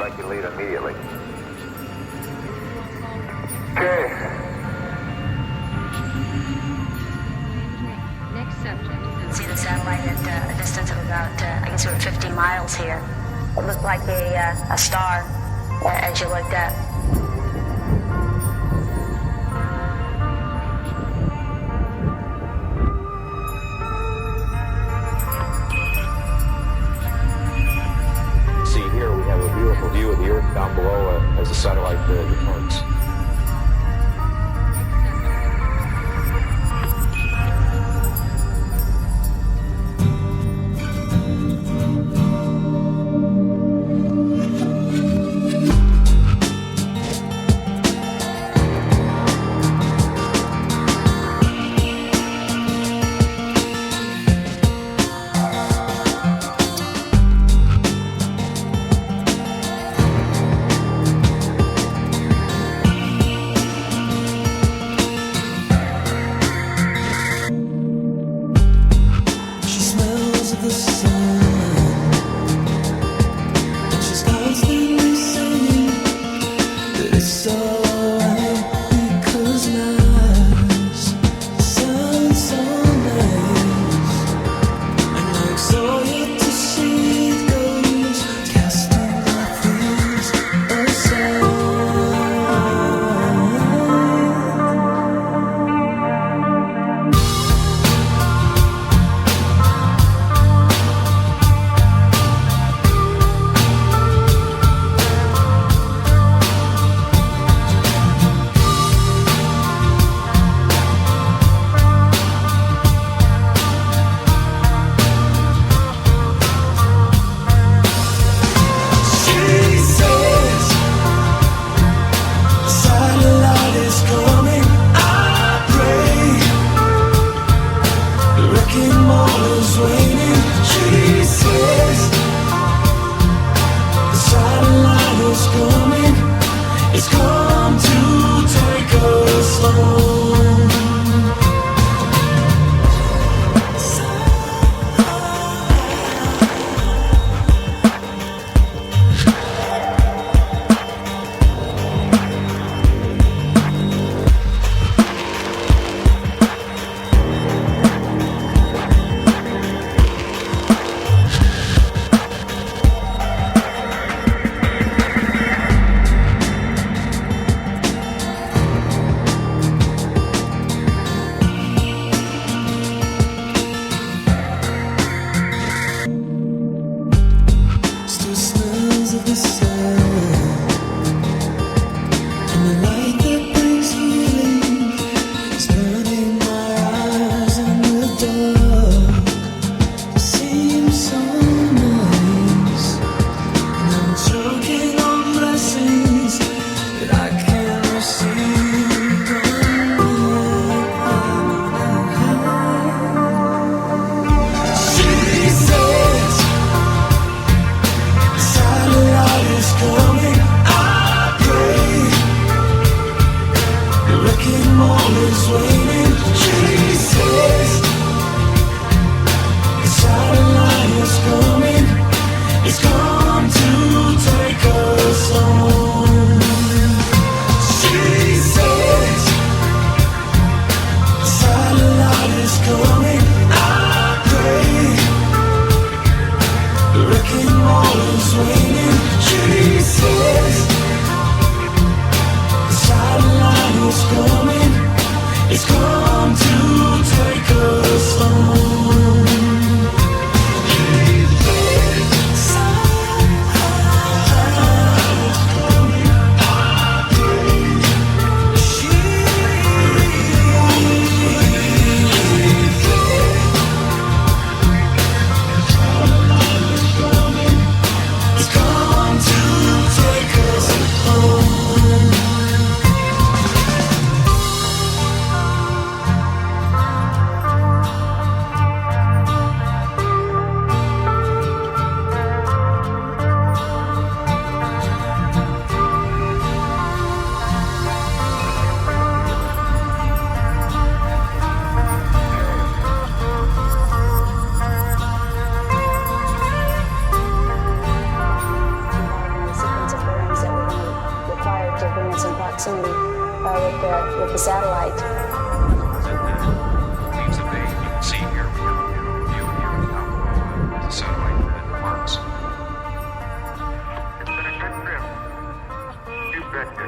like you leave immediately. Okay. Next subject. You can see the satellite at a distance of about, I guess, about 50 miles here. It looked like a star as you looked at. See here we have a beautiful view of the Earth down below as the satellite returns. It's come to take us home. It's coming. with the satellite. Leaves the bay. You can see here we have a beautiful view of the earth down below as the satellite departs. It's been a good trip. You betcha.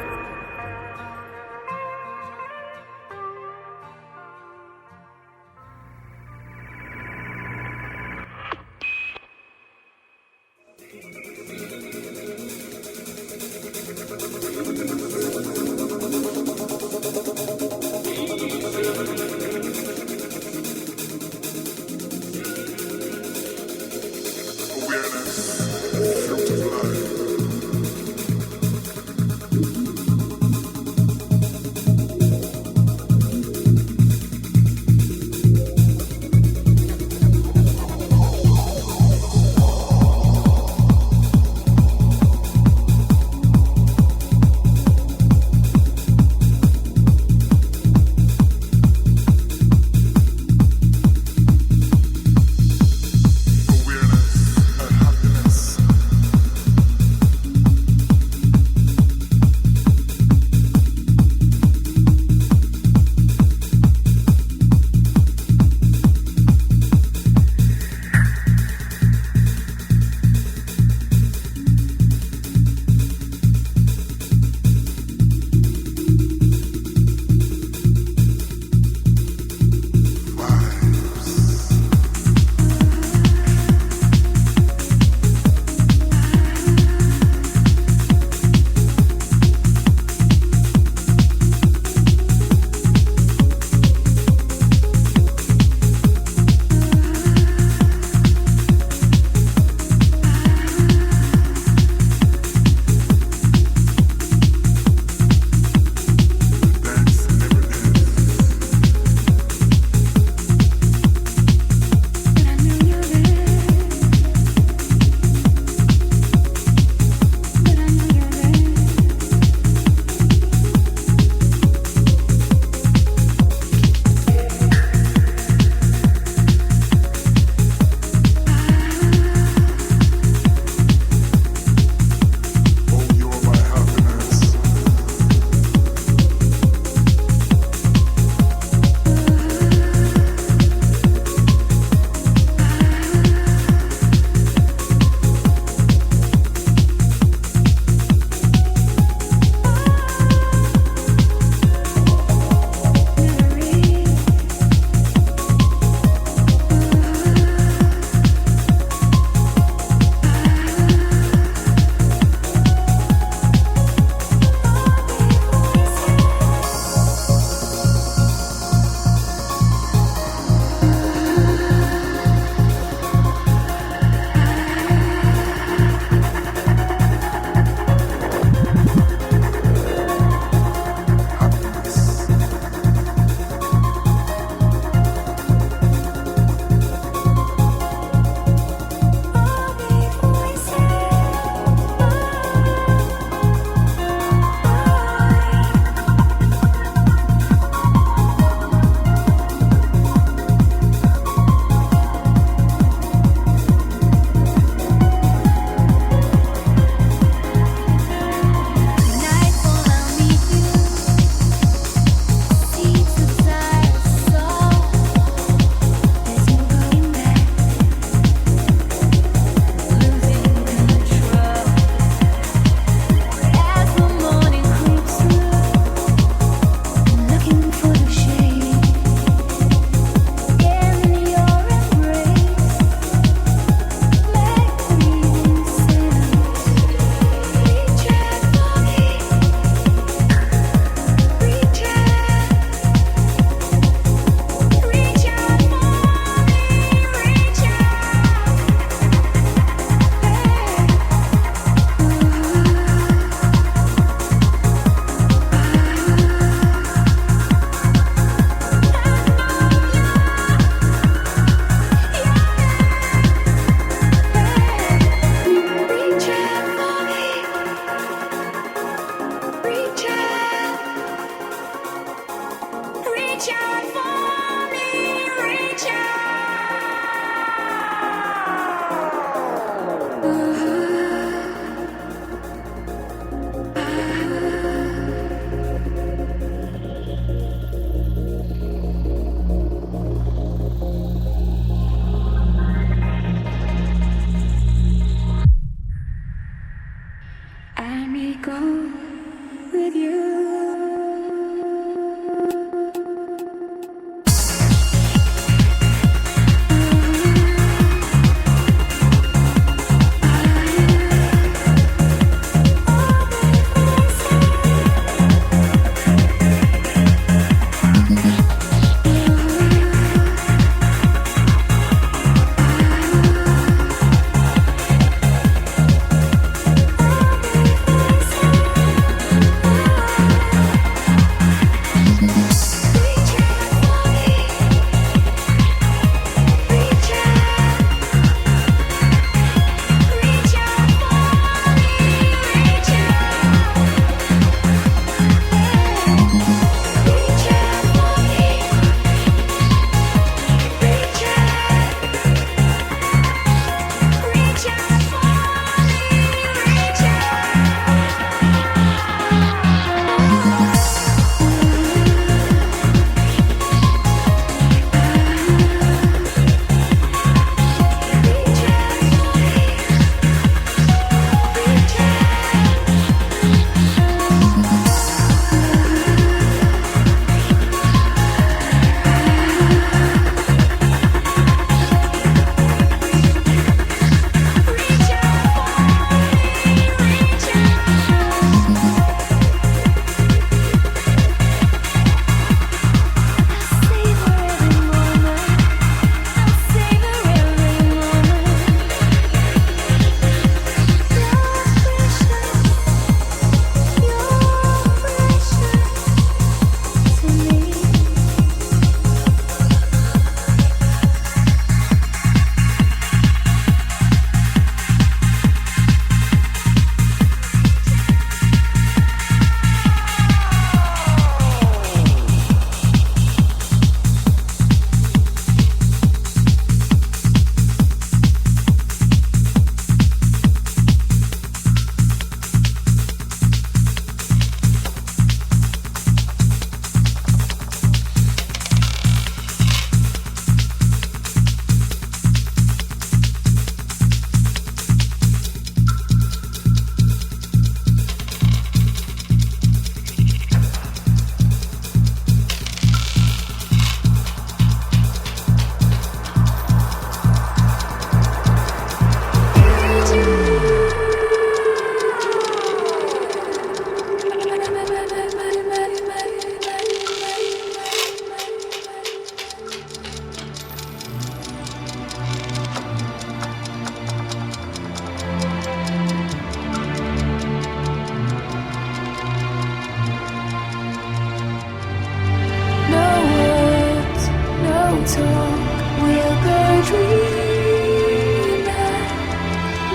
talk, we'll go dreaming.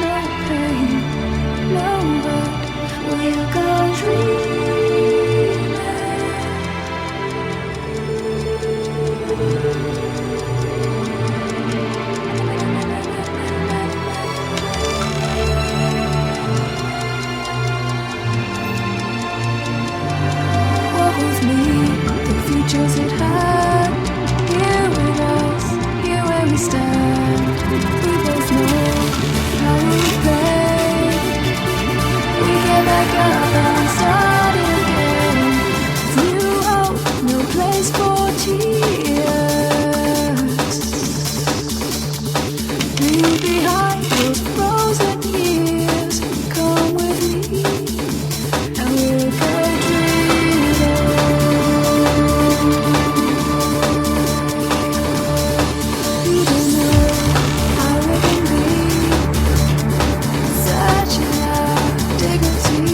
No pain, no hurt, we'll go dreaming. Walk with me, the future's at hand. Here with us, here where we stand. We both know how we play. We get back up and start it again. New hope, no place for tears. Leave behind those frozen years. Come with me, and we'll go dreaming. We don't know how it can be. Searching our dignity.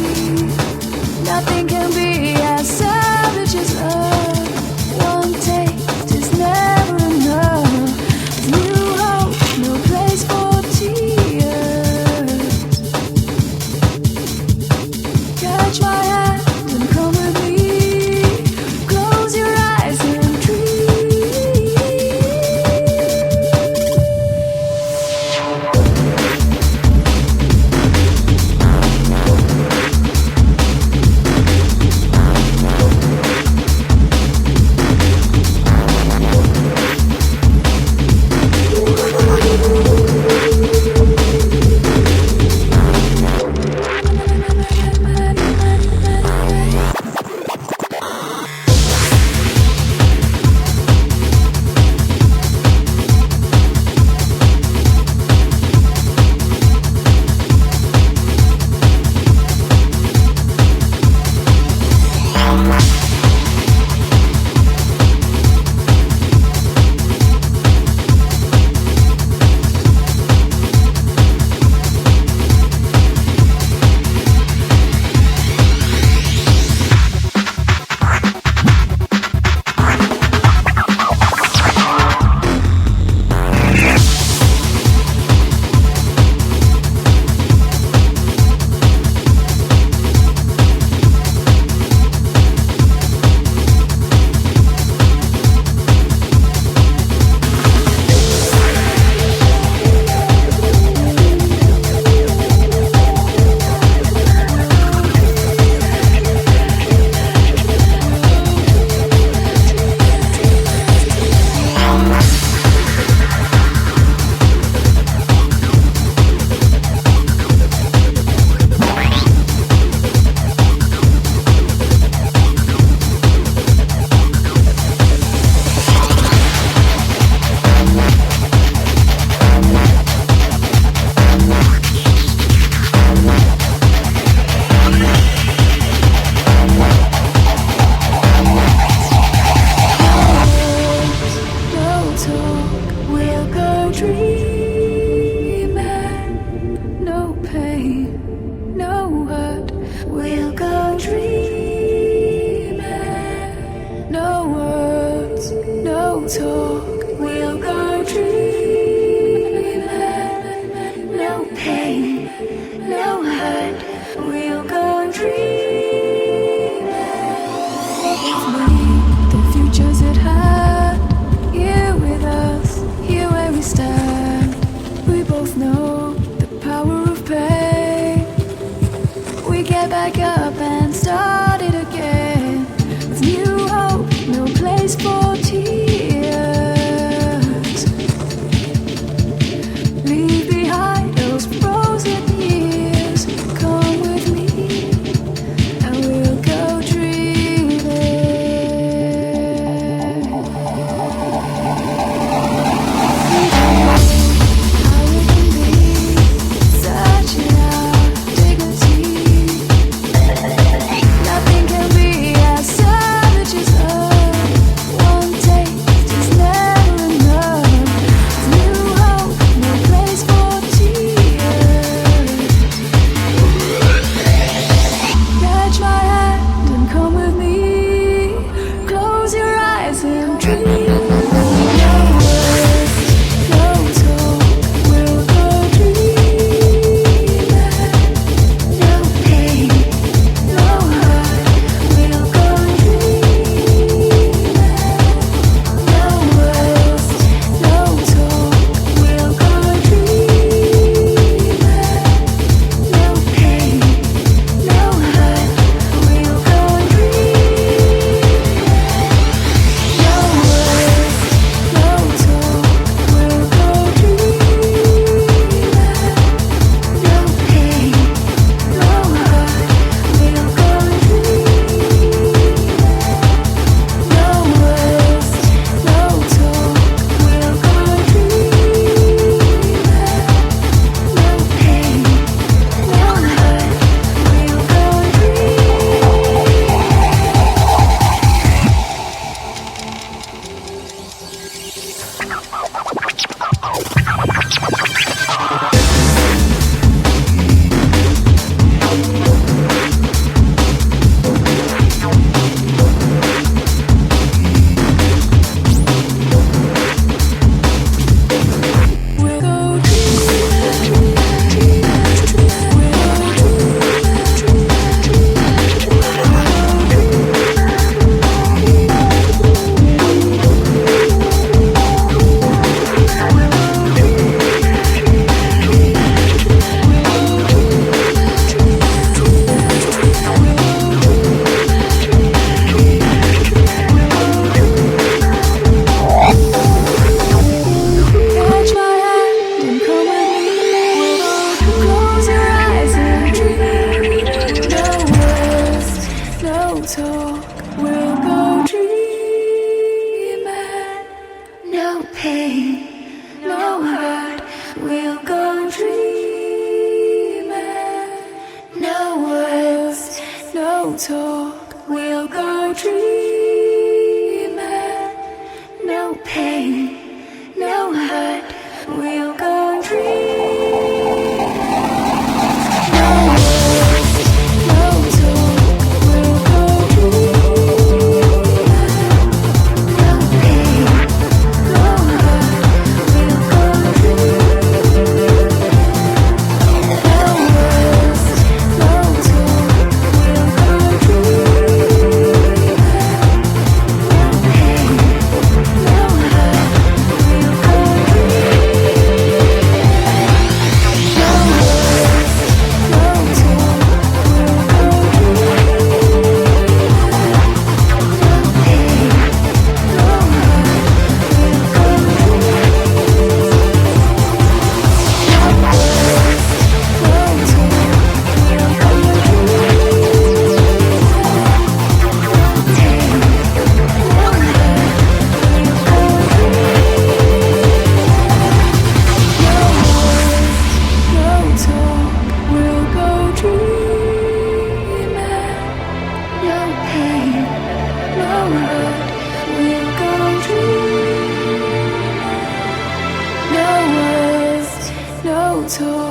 Nothing can be as savage as love. One taste is never enough. New hope, no place for tears. Catch my hand and come with me. Close your eyes and dream. No talk, we'll go dreaming. No pain, no hurt, we'll go dreaming. No words, no talk, we'll go dreaming. No pain, no hurt, we'll go dreaming. Walk with me, the future's at hand. Here with us, here where we stand. We both know the power of pain. We get back up and start it again. With new hope, no place for tears. told